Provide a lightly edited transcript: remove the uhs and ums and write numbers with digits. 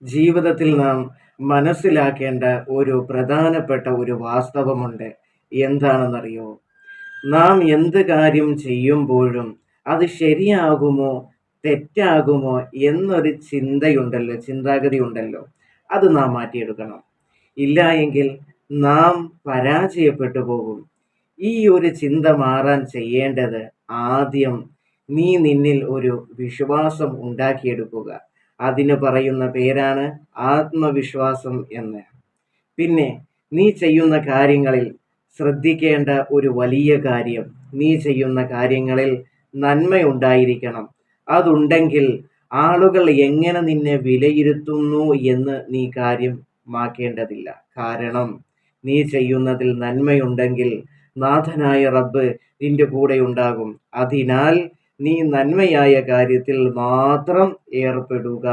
ജീവിതത്തിൽ നാം മനസ്സിലാക്കേണ്ട ഒരു പ്രധാനപ്പെട്ട ഒരു വാസ്തവമുണ്ട്. എന്താണെന്നറിയോ? നാം എന്ത് കാര്യം ചെയ്യുമ്പോഴും അത് ശരിയാകുമോ, തെറ്റാകുമോ എന്നൊരു ചിന്താഗതി ഉണ്ടല്ലോ. അത് നാം മാറ്റിയെടുക്കണം. ഇല്ല എങ്കിൽ നാം പരാജയപ്പെട്ടു പോകും. ഈ ഒരു ചിന്ത മാറാൻ ചെയ്യേണ്ടത് ആദ്യം നിന്നിൽ ഒരു വിശ്വാസം ഉണ്ടാക്കിയെടുക്കുക. അതിന് പറയുന്ന പേരാണ് ആത്മവിശ്വാസം എന്ന്. പിന്നെ നീ ചെയ്യുന്ന കാര്യങ്ങളിൽ ശ്രദ്ധിക്കേണ്ട ഒരു വലിയ കാര്യം, നീ ചെയ്യുന്ന കാര്യങ്ങളിൽ നന്മയുണ്ടായിരിക്കണം. അതുണ്ടെങ്കിൽ ആളുകൾ എങ്ങനെ നിന്നെ വിലയിരുത്തുന്നു എന്ന് നീ കാര്യമാക്കേണ്ടതില്ല. കാരണം നീ ചെയ്യുന്നതിൽ നന്മയുണ്ടെങ്കിൽ നാഥനായ റബ്ബ് നിന്റെ കൂടെ ഉണ്ടാകും. അതിനാൽ നീ നന്മയായ കാര്യത്തിൽ മാത്രം ഏർപ്പെടുക.